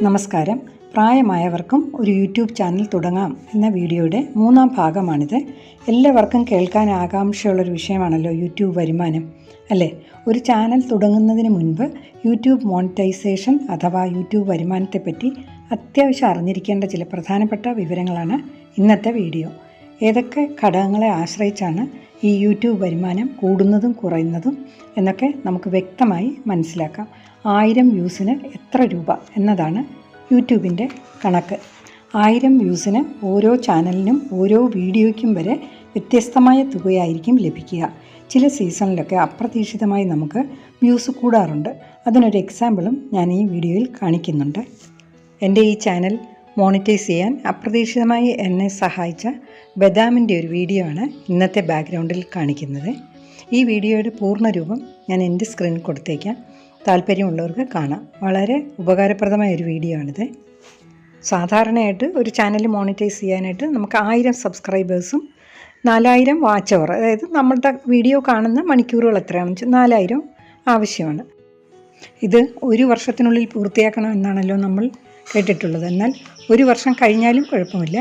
നമസ്കാരം. പ്രായമായവർക്കും ഒരു യൂട്യൂബ് ചാനൽ തുടങ്ങാം എന്ന വീഡിയോയുടെ 3-ാം ഭാഗമാണിത്. എല്ലാവർക്കും കേൾക്കാൻ ആകാംക്ഷയുള്ളൊരു വിഷയമാണല്ലോ യൂട്യൂബ് വരുമാനം, അല്ലേ? ഒരു ചാനൽ തുടങ്ങുന്നതിന് മുൻപ് യൂട്യൂബ് മോണിറ്റൈസേഷൻ അഥവാ യൂട്യൂബ് വരുമാനത്തെപ്പറ്റി അത്യാവശ്യം അറിഞ്ഞിരിക്കേണ്ട ചില പ്രധാനപ്പെട്ട വിവരങ്ങളാണ് ഇന്നത്തെ വീഡിയോ. ഏതൊക്കെ ഘടകങ്ങളെ ആശ്രയിച്ചാണ് ഈ യൂട്യൂബ് വരുമാനം കൂടുന്നതും കുറയുന്നതും എന്നൊക്കെ നമുക്ക് വ്യക്തമായി മനസ്സിലാക്കാം. 1000 വ്യൂസിന് എത്ര രൂപ എന്നതാണ് യൂട്യൂബിൻ്റെ കണക്ക്. 1000 വ്യൂസിന് ഓരോ ചാനലിനും ഓരോ വീഡിയോയ്ക്കും വരെ വ്യത്യസ്തമായ തുകയായിരിക്കും ലഭിക്കുക. ചില സീസണിലൊക്കെ അപ്രതീക്ഷിതമായി നമുക്ക് വ്യൂസ് കൂടാറുണ്ട്. അതിനൊരു എക്സാമ്പിളും ഞാൻ ഈ വീഡിയോയിൽ കാണിക്കുന്നുണ്ട്. എൻ്റെ ഈ ചാനൽ മോണിറ്റൈസ് ചെയ്യാൻ അപ്രതീക്ഷിതമായി എന്നെ സഹായിച്ച ബദാമിൻ്റെ ഒരു വീഡിയോ ആണ് ഇന്നത്തെ ബാക്ക്ഗ്രൗണ്ടിൽ കാണിക്കുന്നത്. ഈ വീഡിയോയുടെ പൂർണ്ണരൂപം ഞാൻ എൻ്റെ സ്ക്രീനിൽ കൊടുത്തേക്കാം, താല്പര്യമുള്ളവർക്ക് കാണാം. വളരെ ഉപകാരപ്രദമായ ഒരു വീഡിയോ ആണിത്. സാധാരണയായിട്ട് ഒരു ചാനൽ മോണിറ്റൈസ് ചെയ്യാനായിട്ട് നമുക്ക് 1000 സബ്സ്ക്രൈബേഴ്സും 4000 വാച്ച് അവർ, അതായത് നമ്മളുടെ വീഡിയോ കാണുന്ന മണിക്കൂറുകൾ എത്രയാണെന്ന് വെച്ചാൽ 4000 ആവശ്യമാണ്. ഇത് ഒരു വർഷത്തിനുള്ളിൽ പൂർത്തിയാക്കണം എന്നാണല്ലോ നമ്മൾ കേട്ടിട്ടുള്ളത്. എന്നാൽ ഒരു വർഷം കഴിഞ്ഞാലും കുഴപ്പമില്ല.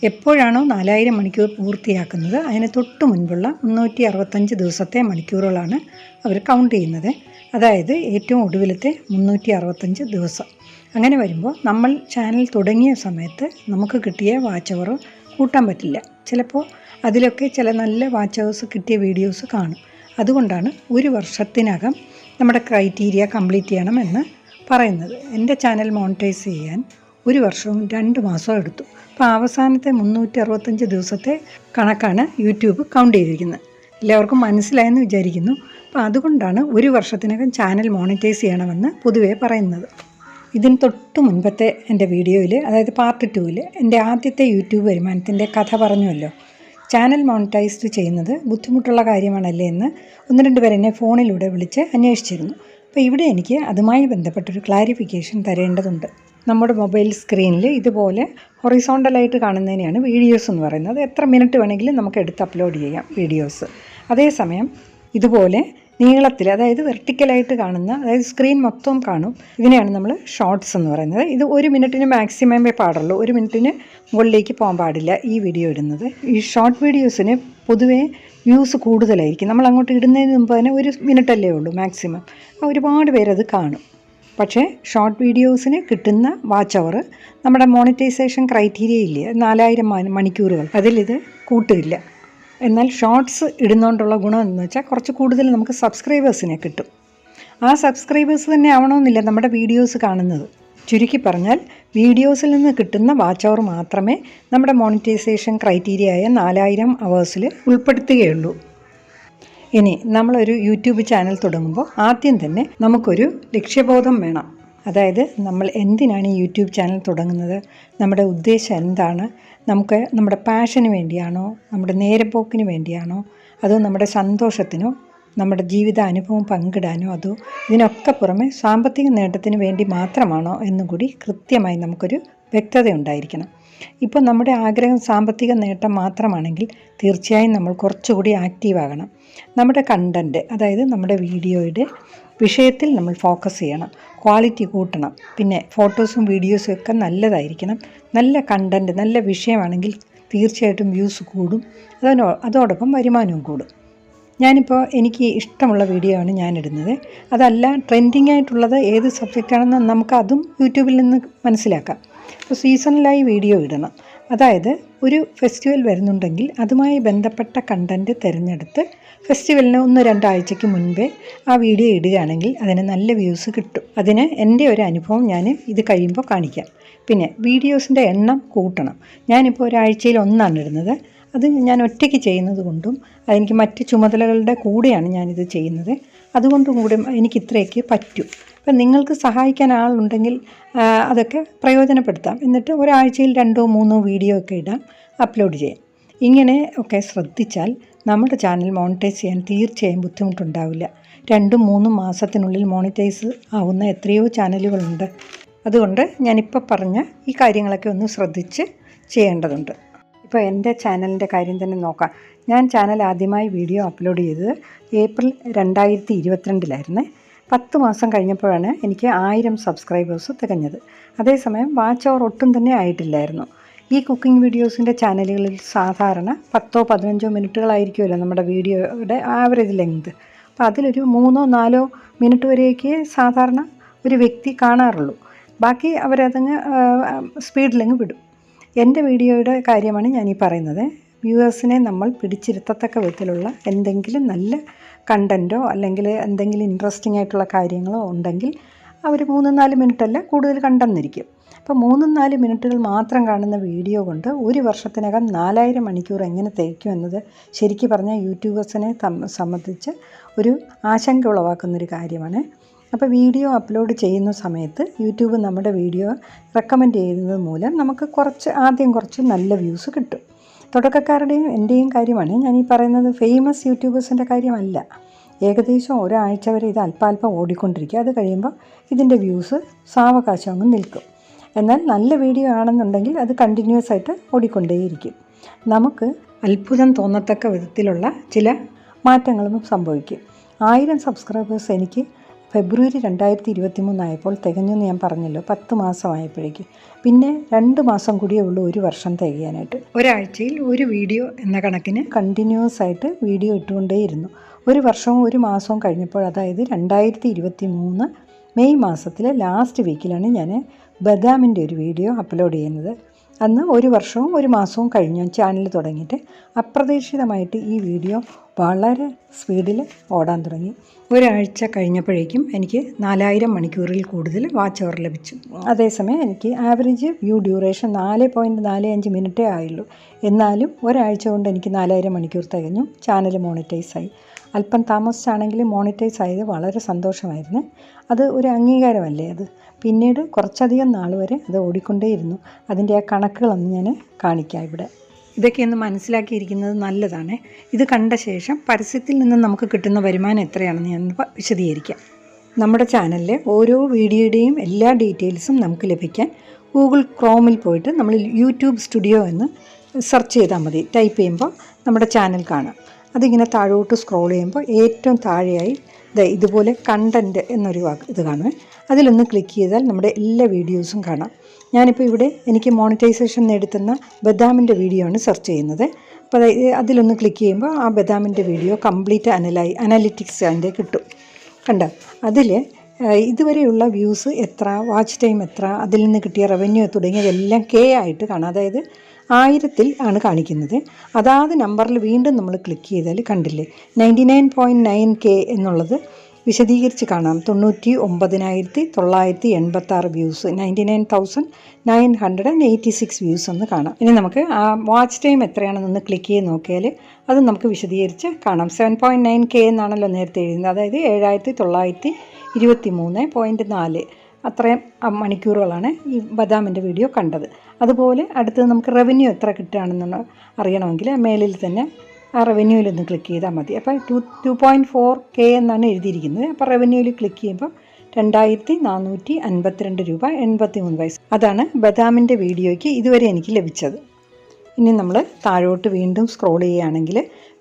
എപ്പോഴാണോ 4000 മണിക്കൂർ പൂർത്തിയാക്കുന്നത് അതിന് തൊട്ട് മുൻപുള്ള 365 ദിവസത്തെ മണിക്കൂറുകളാണ് അവർ കൗണ്ട് ചെയ്യുന്നത്. അതായത് ഏറ്റവും ഒടുവിലത്തെ 365 ദിവസം. അങ്ങനെ വരുമ്പോൾ നമ്മൾ ചാനൽ തുടങ്ങിയ സമയത്ത് നമുക്ക് കിട്ടിയ വാച്ച് അവർ കൂട്ടാൻ പറ്റില്ല. ചിലപ്പോൾ അതിലൊക്കെ ചില നല്ല വാച്ച് അവേഴ്സ് കിട്ടിയ വീഡിയോസ് കാണും. അതുകൊണ്ടാണ് ഒരു വർഷത്തിനകം നമ്മുടെ ക്രൈറ്റീരിയ കംപ്ലീറ്റ് ചെയ്യണമെന്ന് പറയുന്നത്. എൻ്റെ ചാനൽ മോണിറ്റൈസ് ചെയ്യാൻ 1 വർഷവും 2 മാസവും എടുത്തു. അപ്പോൾ അവസാനത്തെ 365 ദിവസത്തെ കണക്കാണ് യൂട്യൂബ് കൗണ്ട് ചെയ്തിരിക്കുന്നത്. എല്ലാവർക്കും മനസ്സിലായെന്ന് വിചാരിക്കുന്നു. അപ്പോൾ അതുകൊണ്ടാണ് 1 വർഷത്തിനകം ചാനൽ മോണിറ്റൈസ് ചെയ്യണമെന്ന് പൊതുവേ പറയുന്നത്. ഇതിന് തൊട്ട് മുൻപത്തെ എൻ്റെ വീഡിയോയിൽ, അതായത് പാർട്ട് 2-ൽ എൻ്റെ ആദ്യത്തെ യൂട്യൂബ് വരുമാനത്തിൻ്റെ കഥ പറഞ്ഞുവല്ലോ. ചാനൽ മോണിറ്റൈസ്ഡ് ചെയ്യുന്നത് ബുദ്ധിമുട്ടുള്ള കാര്യമാണല്ലേ എന്ന് 1-2 പേർ എന്നെ ഫോണിലൂടെ വിളിച്ച് അന്വേഷിച്ചിരുന്നു. അപ്പോൾ ഇവിടെ എനിക്ക് അതുമായി ബന്ധപ്പെട്ടൊരു ക്ലാരിഫിക്കേഷൻ തരേണ്ടതുണ്ട്. നമ്മുടെ മൊബൈൽ സ്ക്രീനിൽ ഇതുപോലെ ഹൊറിസോണ്ടലായിട്ട് കാണുന്നതിനെയാണ് വീഡിയോസ് എന്ന് പറയുന്നത്. എത്ര മിനിറ്റ് വേണമെങ്കിലും നമുക്ക് എടുത്ത് അപ്ലോഡ് ചെയ്യാം വീഡിയോസ്. അതേസമയം ഇതുപോലെ നീളത്തിൽ, അതായത് വെർട്ടിക്കലായിട്ട് കാണുന്ന, അതായത് സ്ക്രീൻ മൊത്തം കാണും, ഇതിനെയാണ് നമ്മൾ ഷോർട്സ് എന്ന് പറയുന്നത്. ഇത് 1 മിനിറ്റിന് മാക്സിമമേ പാടുള്ളൂ. 1 മിനിറ്റിന് മുകളിലേക്ക് പോകാൻ പാടില്ല ഈ വീഡിയോ ഇടുന്നത്. ഈ ഷോർട്ട് വീഡിയോസിന് പൊതുവേ വ്യൂസ് കൂടുതലായിരിക്കും. നമ്മൾ അങ്ങോട്ട് ഇടുന്നതിന് മുമ്പ് തന്നെ 1 മിനിറ്റല്ലേ ഉള്ളൂ മാക്സിമം. ഒരുപാട് പേരത് കാണും. പക്ഷേ ഷോർട്ട് വീഡിയോസിന് കിട്ടുന്ന വാച്ച് അവർ നമ്മുടെ മോണിറ്റൈസേഷൻ ക്രൈറ്റീരിയ ഇല്ലേ, 4000 മണിക്കൂറുകൾ, അതിലിത് കൂട്ടില്ല. എന്നാൽ ഷോർട്സ് ഇടുന്നതുകൊണ്ടുള്ള ഗുണം എന്ന് വെച്ചാൽ കുറച്ച് കൂടുതൽ നമുക്ക് സബ്സ്ക്രൈബേഴ്സിനെ കിട്ടും. ആ സബ്സ്ക്രൈബേഴ്സ് തന്നെ ആവണമെന്നില്ല നമ്മുടെ വീഡിയോസ് കാണുന്നത്. ചുരുക്കി പറഞ്ഞാൽ വീഡിയോസിൽ നിന്ന് കിട്ടുന്ന വാച്ച് അവർ മാത്രമേ നമ്മുടെ മോണിറ്റൈസേഷൻ ക്രൈറ്റീരിയ ആയ 4000 അവേഴ്സിൽ ഉൾപ്പെടുത്തുകയുള്ളൂ. ഇനി നമ്മളൊരു യൂട്യൂബ് ചാനൽ തുടങ്ങുമ്പോൾ ആദ്യം തന്നെ നമുക്കൊരു ലക്ഷ്യബോധം വേണം. അതായത് നമ്മൾ എന്തിനാണ് ഈ യൂട്യൂബ് ചാനൽ തുടങ്ങുന്നത്, നമ്മുടെ ഉദ്ദേശം എന്താണ്, നമുക്ക് നമ്മുടെ പാഷന് വേണ്ടിയാണോ, നമ്മുടെ നേരപ്പോക്കിന് വേണ്ടിയാണോ, അതോ നമ്മുടെ സന്തോഷത്തിനോ, നമ്മുടെ ജീവിത അനുഭവം പങ്കിടാനോ, അതോ ഇതിനൊക്കെ പുറമെ സാമ്പത്തിക നേട്ടത്തിന് വേണ്ടി മാത്രമാണോ എന്നും കൂടി കൃത്യമായി നമുക്കൊരു വ്യക്തത ഉണ്ടായിരിക്കണം. ഇപ്പോൾ നമ്മുടെ ആഗ്രഹം സാമ്പത്തിക നേട്ടം മാത്രമാണെങ്കിൽ തീർച്ചയായും നമ്മൾ കുറച്ചുകൂടി ആക്റ്റീവ് ആകണം. നമ്മുടെ കണ്ടൻറ്റ്, അതായത് നമ്മുടെ വീഡിയോയുടെ വിഷയത്തിൽ നമ്മൾ ഫോക്കസ് ചെയ്യണം, ക്വാളിറ്റി കൂട്ടണം. പിന്നെ ഫോട്ടോസും വീഡിയോസും ഒക്കെ നല്ലതായിരിക്കണം. നല്ല കണ്ടൻറ്റ്, നല്ല വിഷയമാണെങ്കിൽ തീർച്ചയായിട്ടും വ്യൂസ് കൂടും, അതോടൊപ്പം വരുമാനവും കൂടും. ഞാനിപ്പോൾ എനിക്ക് ഇഷ്ടമുള്ള വീഡിയോ ആണ് ഞാനിടുന്നത്. അതല്ല ട്രെൻഡിങ് ആയിട്ടുള്ളത് ഏത് സബ്ജക്റ്റാണെന്ന് നമുക്ക് അതും യൂട്യൂബിൽ നിന്ന് മനസ്സിലാക്കാം. അപ്പോൾ സീസണലായി വീഡിയോ ഇടണം. അതായത് ഒരു ഫെസ്റ്റിവൽ വരുന്നുണ്ടെങ്കിൽ അതുമായി ബന്ധപ്പെട്ട കണ്ടൻറ്റ് തിരഞ്ഞെടുത്ത് ഫെസ്റ്റിവലിന് 1-2 ആഴ്ചയ്ക്ക് മുൻപേ ആ വീഡിയോ ഇടുകയാണെങ്കിൽ അതിന് നല്ല വ്യൂസ് കിട്ടും. അതിന് എൻ്റെ ഒരു അനുഭവം ഞാൻ ഇത് കഴിയുമ്പോൾ കാണിക്കാം. പിന്നെ വീഡിയോസിൻ്റെ എണ്ണം കൂട്ടണം. ഞാനിപ്പോൾ ഒരാഴ്ചയിൽ 1 ഇടുന്നത്. അത് ഞാൻ ഒറ്റയ്ക്ക് ചെയ്യുന്നത് കൊണ്ടും അതെനിക്ക് മറ്റ് ചുമതലകളുടെ കൂടെയാണ് ഞാനിത് ചെയ്യുന്നത്. അതുകൊണ്ടും കൂടി എനിക്ക് ഇത്രയൊക്കെ പറ്റൂ. അപ്പം നിങ്ങൾക്ക് സഹായിക്കാൻ ആളുണ്ടെങ്കിൽ അതൊക്കെ പ്രയോജനപ്പെടുത്താം. എന്നിട്ട് ഒരാഴ്ചയിൽ 2-3 വീഡിയോ ഒക്കെ ഇടാം, അപ്ലോഡ് ചെയ്യാം. ഇങ്ങനെ ഒക്കെ ശ്രദ്ധിച്ചാൽ നമ്മുടെ ചാനൽ മോണിറ്റൈസ് ചെയ്യാൻ തീർച്ചയായും ബുദ്ധിമുട്ടുണ്ടാവില്ല. 2-3 മാസത്തിനുള്ളിൽ മോണിറ്റൈസ് ആവുന്ന എത്രയോ ചാനലുകളുണ്ട്. അതുകൊണ്ട് ഞാനിപ്പോൾ പറഞ്ഞ ഈ കാര്യങ്ങളൊക്കെ ഒന്ന് ശ്രദ്ധിച്ച് ചെയ്യേണ്ടതുണ്ട്. ഇപ്പോൾ എൻ്റെ ചാനലിൻ്റെ കാര്യം തന്നെ നോക്കാം. ഞാൻ ചാനൽ ആദ്യമായി വീഡിയോ അപ്ലോഡ് ചെയ്തത് ഏപ്രിൽ 2022 10 മാസം കഴിഞ്ഞപ്പോഴാണ് എനിക്ക് 1000 സബ്സ്ക്രൈബേഴ്സ് തികഞ്ഞത്. അതേസമയം വാച്ച് അവർ ഒട്ടും തന്നെ ആയിട്ടില്ലായിരുന്നു. ഈ കുക്കിംഗ് വീഡിയോസിൻ്റെ ചാനലുകളിൽ സാധാരണ 10-15 മിനിറ്റുകളായിരിക്കുമല്ലോ നമ്മുടെ വീഡിയോയുടെ ആവറേജ് ലെങ്ത്. അപ്പോൾ അതിലൊരു 3-4 മിനിറ്റ് വരെയൊക്കെ സാധാരണ ഒരു വ്യക്തി കാണാറുള്ളൂ. ബാക്കി അവരതങ്ങ് സ്പീഡിലങ്ങ് വിടും. എൻ്റെ വീഡിയോയുടെ കാര്യമാണ് ഞാനീ പറയുന്നത്. വ്യൂവേഴ്സിനെ നമ്മൾ പിടിച്ചിരുത്തത്തക്ക വിധത്തിലുള്ള എന്തെങ്കിലും നല്ല കണ്ടൻറ്റോ അല്ലെങ്കിൽ എന്തെങ്കിലും ഇൻട്രസ്റ്റിംഗ് ആയിട്ടുള്ള കാര്യങ്ങളോ ഉണ്ടെങ്കിൽ അവർ 3-4 മിനിറ്റല്ല കൂടുതൽ കണ്ടെന്നിരിക്കും. അപ്പോൾ 3-4 മിനിറ്റുകൾ മാത്രം കാണുന്ന വീഡിയോ കൊണ്ട് ഒരു വർഷത്തിനകം 4000 മണിക്കൂർ എങ്ങനെ തികയ്ക്കുമെന്നത് ശരിക്കും പറഞ്ഞാൽ യൂട്യൂബേഴ്സിനെ സംബന്ധിച്ച് ഒരു ആശങ്ക ഉളവാക്കുന്നൊരു കാര്യമാണ്. അപ്പോൾ വീഡിയോ അപ്ലോഡ് ചെയ്യുന്ന സമയത്ത് യൂട്യൂബ് നമ്മുടെ വീഡിയോ റെക്കമെൻഡ് ചെയ്യുന്നത് മൂലം നമുക്ക് ആദ്യം കുറച്ച് നല്ല വ്യൂസ് കിട്ടും. തുടക്കക്കാരുടെയും എൻ്റെയും കാര്യമാണ് ഞാനീ പറയുന്നത്. ഫേമസ് യൂട്യൂബേഴ്സിൻ്റെ കാര്യമല്ല. ഏകദേശം ഒരാഴ്ച വരെ ഇത് അല്പാൽപ്പം ഓടിക്കൊണ്ടിരിക്കുക. അത് കഴിയുമ്പോൾ ഇതിൻ്റെ വ്യൂസ് സാവകാശം അങ്ങ് നിൽക്കും. എന്നാൽ നല്ല വീഡിയോ ആണെന്നുണ്ടെങ്കിൽ അത് കണ്ടിന്യൂസ് ആയിട്ട് ഓടിക്കൊണ്ടേയിരിക്കും. നമുക്ക് അത്ഭുതം തോന്നത്തക്ക വിധത്തിലുള്ള ചില മാറ്റങ്ങളും സംഭവിക്കും. 1000 സബ്സ്ക്രൈബേഴ്സ് എനിക്ക് ഫെബ്രുവരി 2023 ആയപ്പോൾ തികഞ്ഞെന്ന് ഞാൻ പറഞ്ഞല്ലോ. 10 മാസമായപ്പോഴേക്ക്. പിന്നെ 2 മാസം കൂടിയേ ഉള്ളൂ ഒരു വർഷം തികയാനായിട്ട്. ഒരാഴ്ചയിൽ ഒരു വീഡിയോ എന്ന കണക്കിന് കണ്ടിന്യൂസ് ആയിട്ട് വീഡിയോ ഇട്ടുകൊണ്ടേയിരുന്നു. ഒരു വർഷവും ഒരു മാസവും കഴിഞ്ഞപ്പോൾ, അതായത് 2023 മെയ് മാസത്തിലെ ലാസ്റ്റ് വീക്കിലാണ് ഞാൻ ബദാമിൻ്റെ ഒരു വീഡിയോ അപ്ലോഡ് ചെയ്യുന്നത്. അന്ന് ഒരു വർഷവും ഒരു മാസവും കഴിഞ്ഞു ചാനൽ തുടങ്ങിയിട്ട്. അപ്രതീക്ഷിതമായിട്ട് ഈ വീഡിയോ വളരെ സ്പീഡിൽ ഓടാൻ തുടങ്ങി. ഒരാഴ്ച കഴിഞ്ഞപ്പോഴേക്കും എനിക്ക് 4000 മണിക്കൂറിൽ കൂടുതൽ വാച്ച് അവർ ലഭിച്ചു. അതേസമയം എനിക്ക് ആവറേജ് വ്യൂ ഡ്യൂറേഷൻ 4.45 മിനിറ്റേ ആയുള്ളൂ. എന്നാലും ഒരാഴ്ച കൊണ്ട് എനിക്ക് 4000 മണിക്കൂർ തികഞ്ഞു. ചാനൽ മോണിറ്റൈസായി. അല്പം താമസിച്ചാണെങ്കിലും മോണിറ്റൈസ് ആയത് വളരെ സന്തോഷമായിരുന്നു. അത് ഒരു അംഗീകാരമല്ലേ അത്. പിന്നീട് കുറച്ചധികം നാൾ വരെ അത് ഓടിക്കൊണ്ടേയിരുന്നു. അതിൻ്റെ ആ കണക്കുകളൊന്നും ഞാൻ കാണിക്കാം ഇവിടെ. ഇതൊക്കെ ഒന്ന് മനസ്സിലാക്കിയിരിക്കുന്നത് നല്ലതാണ്. ഇത് കണ്ട ശേഷം പരസ്യത്തിൽ നിന്ന് നമുക്ക് കിട്ടുന്ന വരുമാനം എത്രയാണെന്ന് ഞാൻ വിശദീകരിക്കാം. നമ്മുടെ ചാനലിലെ ഓരോ വീഡിയോയുടെയും എല്ലാ ഡീറ്റെയിൽസും നമുക്ക് ലഭിക്കാൻ ഗൂഗിൾ ക്രോമിൽ പോയിട്ട് നമ്മൾ യൂട്യൂബ് സ്റ്റുഡിയോ എന്ന് സെർച്ച് ചെയ്താൽ മതി. ടൈപ്പ് ചെയ്യുമ്പോൾ നമ്മുടെ ചാനൽ കാണാം. അതിങ്ങനെ താഴോട്ട് സ്ക്രോൾ ചെയ്യുമ്പോൾ ഏറ്റവും താഴെയായി ഇതുപോലെ കണ്ടൻറ്റ് എന്നൊരു ഇത് കാണും. അതിലൊന്ന് ക്ലിക്ക് ചെയ്താൽ നമ്മുടെ എല്ലാ വീഡിയോസും കാണാം. ഞാനിപ്പോൾ ഇവിടെ എനിക്ക് മോണിറ്റൈസേഷൻ നേടുത്തുന്ന ബദാമിൻ്റെ വീഡിയോ ആണ് സെർച്ച് ചെയ്യുന്നത്. അപ്പോൾ അതിലൊന്ന് ക്ലിക്ക് ചെയ്യുമ്പോൾ ആ ബദാമിൻ്റെ വീഡിയോ കംപ്ലീറ്റ് അനലിറ്റിക്സ് അതിൻ്റെ കിട്ടും. കണ്ടോ? അതിൽ ഇതുവരെയുള്ള വ്യൂസ് എത്ര, വാച്ച് ടൈം എത്ര, അതിൽ നിന്ന് കിട്ടിയ റവന്യൂ തുടങ്ങിയതെല്ലാം K ആയിട്ട് കാണാം. അതായത് 1000-ൽ ആണ് കാണിക്കുന്നത്. അതാത് നമ്പറിൽ വീണ്ടും നമ്മൾ ക്ലിക്ക് ചെയ്താൽ കണ്ടില്ലേ 99.9K എന്നുള്ളത് വിശദീകരിച്ച് കാണാം. 99,986 വ്യൂസ്, 99,986 വ്യൂസ് എന്ന് കാണാം. ഇനി നമുക്ക് ആ വാച്ച് ടൈം എത്രയാണെന്നൊന്ന് ക്ലിക്ക് ചെയ്ത് നോക്കിയാൽ അത് നമുക്ക് വിശദീകരിച്ച് കാണാം. 7.9K എന്നാണല്ലോ നേരത്തെ എഴുതുന്നത്. അതായത് 7923.4 അത്രയും മണിക്കൂറുകളാണ് ഈ ബദാമിൻ്റെ വീഡിയോ കണ്ടത്. അതുപോലെ അടുത്തത് നമുക്ക് റവന്യൂ എത്ര കിട്ടുകയാണെന്ന് അറിയണമെങ്കിൽ മേലിൽ തന്നെ ആ റവന്യൂവിലൊന്ന് ക്ലിക്ക് ചെയ്താൽ മതി. അപ്പോൾ 2.4K എന്നാണ് എഴുതിയിരിക്കുന്നത്. അപ്പോൾ റവന്യൂവിൽ ക്ലിക്ക് ചെയ്യുമ്പോൾ 2452 രൂപ 83 പൈസ. അതാണ് ബദാമിൻ്റെ വീഡിയോയ്ക്ക് ഇതുവരെ എനിക്ക് ലഭിച്ചത്. ഇനി നമ്മൾ താഴോട്ട് വീണ്ടും സ്ക്രോൾ ചെയ്യുകയാണെങ്കിൽ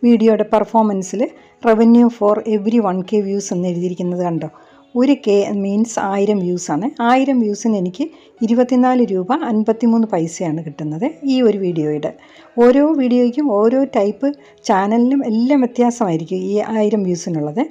വീഡിയോയുടെ പെർഫോമൻസിൽ revenue for every 1K views എന്ന് എഴുതിയിരിക്കുന്നത് കണ്ടോ? 1K means 1000 വ്യൂസാണ്. 1000 വ്യൂസിന് എനിക്ക് 24 രൂപ 53 പൈസയാണ് കിട്ടുന്നത് ഈ ഒരു വീഡിയോയുടെ. ഓരോ വീഡിയോയ്ക്കും ഓരോ ടൈപ്പ് ചാനലിനും എല്ലാം വ്യത്യാസമായിരിക്കും. ഈ 1000 വ്യൂസിനുള്ളത്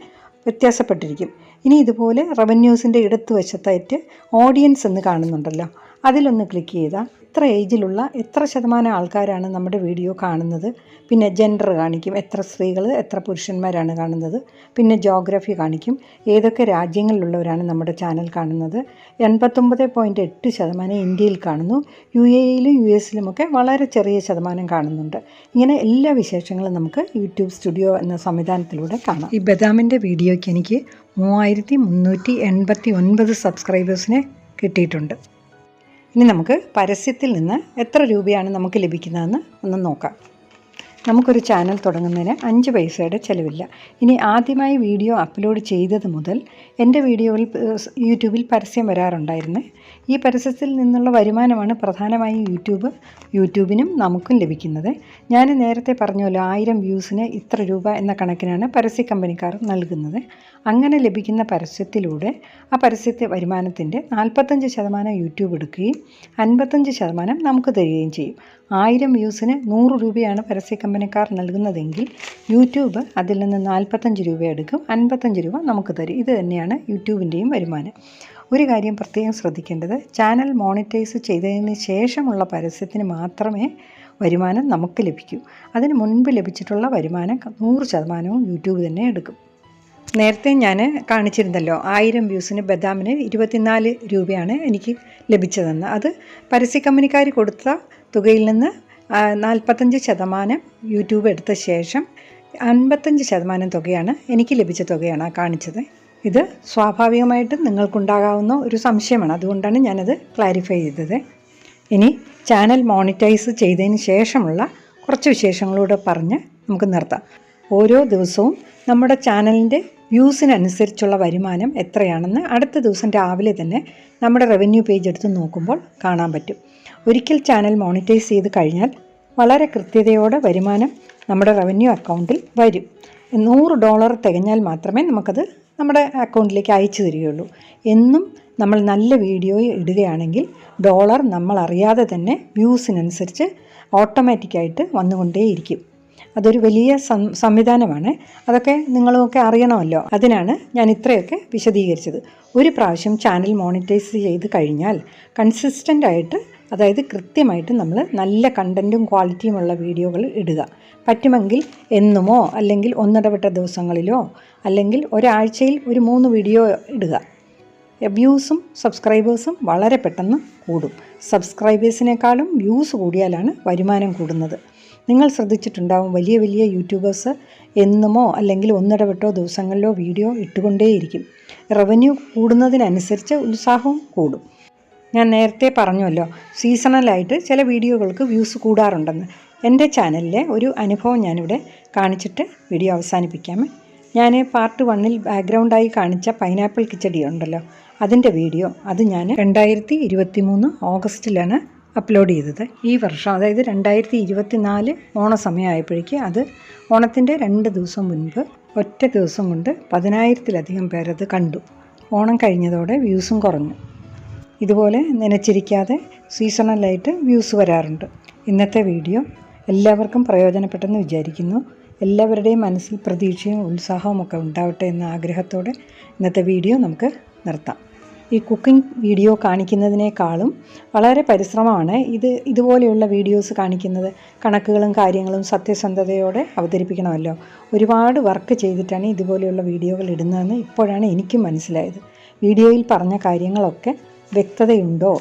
വ്യത്യാസപ്പെട്ടിരിക്കും. ഇനി ഇതുപോലെ റവന്യൂസിൻ്റെ ഇടത്ത് വശത്തായിട്ട് ഓഡിയൻസ് എന്ന് കാണുന്നുണ്ടല്ലോ, അതിലൊന്ന് ക്ലിക്ക് ചെയ്താൽ എത്ര ഏജിലുള്ള എത്ര ശതമാനം ആൾക്കാരാണ് നമ്മുടെ വീഡിയോ കാണുന്നത്, പിന്നെ ജെൻഡർ കാണിക്കും, എത്ര സ്ത്രീകൾ എത്ര പുരുഷന്മാരാണ് കാണുന്നത്, പിന്നെ ജോഗ്രഫി കാണിക്കും, ഏതൊക്കെ രാജ്യങ്ങളിലുള്ളവരാണ് നമ്മുടെ ചാനൽ കാണുന്നത്. 89.8% ഇന്ത്യയിൽ കാണുന്നു. UAEയിലും US-ലുമൊക്കെ വളരെ ചെറിയ ശതമാനം കാണുന്നുണ്ട്. ഇങ്ങനെ എല്ലാ വിശേഷങ്ങളും നമുക്ക് യൂട്യൂബ് സ്റ്റുഡിയോ എന്ന സംവിധാനത്തിലൂടെ കാണാം. ഈ ബദാമിൻ്റെ വീഡിയോയ്ക്ക് എനിക്ക് 3389 സബ്സ്ക്രൈബേഴ്സിനെ കിട്ടിയിട്ടുണ്ട്. ഇനി നമുക്ക് പരസ്യത്തിൽ നിന്ന് എത്ര രൂപയാണ് നമുക്ക് ലഭിക്കുന്നതെന്ന് ഒന്ന് നോക്കാം. നമുക്കൊരു ചാനൽ തുടങ്ങുന്നതിന് 5 പൈസയുടെ ചിലവില്ല. ഇനി ആദ്യമായി വീഡിയോ അപ്ലോഡ് ചെയ്തത് മുതൽ എൻ്റെ വീഡിയോയിൽ യൂട്യൂബിൽ പരസ്യം വരാറുണ്ടായിരുന്നു. ഈ പരസ്യത്തിൽ നിന്നുള്ള വരുമാനമാണ് പ്രധാനമായും യൂട്യൂബിനും നമുക്കും ലഭിക്കുന്നത്. ഞാൻ നേരത്തെ പറഞ്ഞല്ലോ 1000 വ്യൂസിന് ഇത്ര രൂപ എന്ന കണക്കിനാണ് പരസ്യ കമ്പനിക്കാർ നൽകുന്നത്. അങ്ങനെ ലഭിക്കുന്ന പരസ്യത്തിലൂടെ ആ വരുമാനത്തിൻ്റെ 45% യൂട്യൂബ് എടുക്കുകയും 55% നമുക്ക് തരികയും ചെയ്യും. 1000 വ്യൂസിന് 100 രൂപയാണ് പരസ്യ കമ്പനിക്കാർ നൽകുന്നതെങ്കിൽ യൂട്യൂബ് അതിൽ നിന്ന് 45 രൂപ എടുക്കും, 55 രൂപ നമുക്ക് തരും. ഇത് തന്നെയാണ് യൂട്യൂബിൻ്റെയും വരുമാനം. ഒരു കാര്യം പ്രത്യേകം ശ്രദ്ധിക്കേണ്ടത്, ചാനൽ മോണിറ്റൈസ് ചെയ്തതിന് ശേഷമുള്ള പരസ്യത്തിന് മാത്രമേ വരുമാനം നമുക്ക് ലഭിക്കൂ. അതിന് മുൻപ് ലഭിച്ചിട്ടുള്ള വരുമാനം 100% യൂട്യൂബ് തന്നെ എടുക്കും. നേരത്തെ ഞാൻ കാണിച്ചിരുന്നല്ലോ, 1000 വ്യൂസിന് ബദാമിന് 24 രൂപയാണ് എനിക്ക് ലഭിച്ചതെന്ന്. അത് പരസ്യ കമ്പനിക്കാർ കൊടുത്ത തുകയിൽ നിന്ന് 45% യൂട്യൂബ് എടുത്ത ശേഷം 55% തുകയാണ് എനിക്ക് ലഭിച്ച തുകയാണ് കാണിച്ചത്. ഇത് സ്വാഭാവികമായിട്ടും നിങ്ങൾക്കുണ്ടാകാവുന്ന ഒരു സംശയമാണ്, അതുകൊണ്ടാണ് ഞാനത് ക്ലാരിഫൈ ചെയ്തത്. ഇനി ചാനൽ മോണിറ്റൈസ് ചെയ്തതിന് ശേഷമുള്ള കുറച്ച് വിശേഷങ്ങളൂടെ പറഞ്ഞ് നമുക്ക് നിർത്താം. ഓരോ ദിവസവും നമ്മുടെ ചാനലിൻ്റെ വ്യൂസിനനുസരിച്ചുള്ള വരുമാനം എത്രയാണെന്ന് അടുത്ത ദിവസം രാവിലെ തന്നെ നമ്മുടെ റവന്യൂ പേജ് എടുത്ത് നോക്കുമ്പോൾ കാണാൻ പറ്റും. ഒരിക്കൽ ചാനൽ മോണിറ്റൈസ് ചെയ്ത് കഴിഞ്ഞാൽ വളരെ കൃത്യതയോടെ വരുമാനം നമ്മുടെ റവന്യൂ അക്കൗണ്ടിൽ വരും. $100 തികഞ്ഞാൽ മാത്രമേ നമുക്കത് നമ്മുടെ അക്കൗണ്ടിലേക്ക് അയച്ചു തരികയുള്ളൂ. എന്നും നമ്മൾ നല്ല വീഡിയോ ഇടുകയാണെങ്കിൽ ഡോളർ നമ്മൾ അറിയാതെ തന്നെ വ്യൂസിനനുസരിച്ച് ഓട്ടോമാറ്റിക്കായിട്ട് വന്നുകൊണ്ടേയിരിക്കും. അതൊരു വലിയ സംവിധാനമാണ്. അതൊക്കെ നിങ്ങളുമൊക്കെ അറിയണമല്ലോ. അതിനാണ് ഞാൻ ഇത്രയൊക്കെ വിശദീകരിച്ചത്. ഒരു പ്രാവശ്യം ചാനൽ മോണിറ്റൈസ് ചെയ്ത് കഴിഞ്ഞാൽ കൺസിസ്റ്റൻ്റായിട്ട്, അതായത് കൃത്യമായിട്ട് നമ്മൾ നല്ല കണ്ടൻറ്റും ക്വാളിറ്റിയുമുള്ള വീഡിയോകൾ ഇടുക. പറ്റുമെങ്കിൽ എന്നുമോ അല്ലെങ്കിൽ ഒന്നിടവിട്ട ദിവസങ്ങളിലോ അല്ലെങ്കിൽ ഒരാഴ്ചയിൽ ഒരു 3 വീഡിയോ ഇടുക. വ്യൂസും സബ്സ്ക്രൈബേഴ്സും വളരെ പെട്ടെന്ന് കൂടും. സബ്സ്ക്രൈബേഴ്സിനേക്കാളും വ്യൂസ് കൂടിയാലാണ് വരുമാനം കൂടുന്നത്. നിങ്ങൾ ശ്രദ്ധിച്ചിട്ടുണ്ടാവും, വലിയ വലിയ യൂട്യൂബേഴ്സ് എന്നുമോ അല്ലെങ്കിൽ ഒന്നിടവിട്ടോ ദിവസങ്ങളിലോ വീഡിയോ ഇട്ടുകൊണ്ടേയിരിക്കും. റവന്യൂ കൂടുന്നതിനനുസരിച്ച് ഉത്സാഹവും കൂടും. ഞാൻ നേരത്തെ പറഞ്ഞുവല്ലോ, സീസണലായിട്ട് ചില വീഡിയോകൾക്ക് വ്യൂസ് കൂടാറുണ്ടെന്ന്. എൻ്റെ ചാനലിലെ ഒരു അനുഭവം ഞാനിവിടെ കാണിച്ചിട്ട് വീഡിയോ അവസാനിപ്പിക്കാം. ഞാൻ പാർട്ട് 1 ബാക്ക്ഗ്രൗണ്ടായി കാണിച്ച പൈനാപ്പിൾ കിച്ചടി ഉണ്ടല്ലോ, അതിൻ്റെ വീഡിയോ അത് ഞാൻ 2023 ഓഗസ്റ്റിലാണ് അപ്ലോഡ് ചെയ്തത്. ഈ വർഷം, അതായത് 2024 ഓണസമയമായപ്പോഴേക്ക് അത് ഓണത്തിൻ്റെ 2 ദിവസം മുൻപ് ഒറ്റ ദിവസം കൊണ്ട് 10,000-ലധികം പേരത് കണ്ടു. ഓണം കഴിഞ്ഞതോടെ വ്യൂസും കുറഞ്ഞു. ഇതുപോലെ നനച്ചിരിക്കാതെ സീസണലായിട്ട് വ്യൂസ് വരാറുണ്ട്. ഇന്നത്തെ വീഡിയോ എല്ലാവർക്കും പ്രയോജനപ്പെട്ടെന്ന് വിചാരിക്കുന്നു. എല്ലാവരുടെയും മനസ്സിൽ പ്രതീക്ഷയും ഉത്സാഹവും ഒക്കെ ഉണ്ടാവട്ടെ എന്ന ആഗ്രഹത്തോടെ ഇന്നത്തെ വീഡിയോ നമുക്ക് നിർത്താം. ഈ കുക്കിംഗ് വീഡിയോ കാണിക്കുന്നതിനേക്കാളും വളരെ പരിശ്രമമാണ് ഇതുപോലെയുള്ള വീഡിയോസ് കാണിക്കുന്നത്. കണക്കുകളും കാര്യങ്ങളും സത്യസന്ധതയോടെ അവതരിപ്പിക്കണമല്ലോ. ഒരുപാട് വർക്ക് ചെയ്തിട്ടാണ് ഇതുപോലെയുള്ള വീഡിയോകൾ ഇടുന്നതെന്ന് ഇപ്പോഴാണ് എനിക്കും മനസ്സിലായത്. വീഡിയോയിൽ പറഞ്ഞ കാര്യങ്ങളൊക്കെ വ്യക്തതയുണ്ടോ,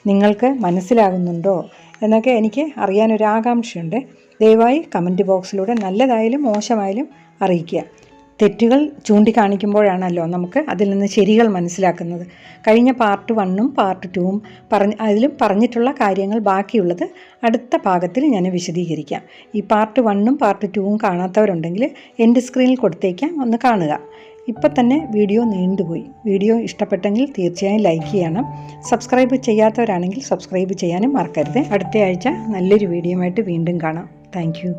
നിങ്ങൾക്ക് മനസ്സിലാകുന്നുണ്ടോ എന്നൊക്കെ എനിക്ക് അറിയാനൊരാകാംക്ഷയുണ്ട്. ദയവായി കമൻറ്റ് ബോക്സിലൂടെ നല്ലതായാലും മോശമായാലും അറിയിക്കുക. തെറ്റുകൾ ചൂണ്ടിക്കാണിക്കുമ്പോഴാണല്ലോ നമുക്ക് അതിൽ നിന്ന് ശരികൾ മനസ്സിലാക്കുന്നത്. കഴിഞ്ഞ പാർട്ട് 1ഉം പാർട്ട് 2ഉം അതിലും പറഞ്ഞിട്ടുള്ള കാര്യങ്ങൾ ബാക്കിയുള്ളത് അടുത്ത ഭാഗത്തിൽ ഞാൻ വിശദീകരിക്കാം. ഈ പാർട്ട് 1ഉം പാർട്ട് 2ഉം കാണാത്തവരുണ്ടെങ്കിൽ എൻ്റെ സ്ക്രീനിൽ കൊടുത്തേക്കാം, ഒന്ന് കാണുക. ഇപ്പം തന്നെ വീഡിയോ നീണ്ടുപോയി. വീഡിയോ ഇഷ്ടപ്പെട്ടെങ്കിൽ തീർച്ചയായും ലൈക്ക് ചെയ്യണം. സബ്സ്ക്രൈബ് ചെയ്യാത്തവരാണെങ്കിൽ സബ്സ്ക്രൈബ് ചെയ്യാനും മറക്കരുത്. അടുത്ത ആഴ്ച നല്ലൊരു വീഡിയോയുമായിട്ട് വീണ്ടും കാണാം. Thank you.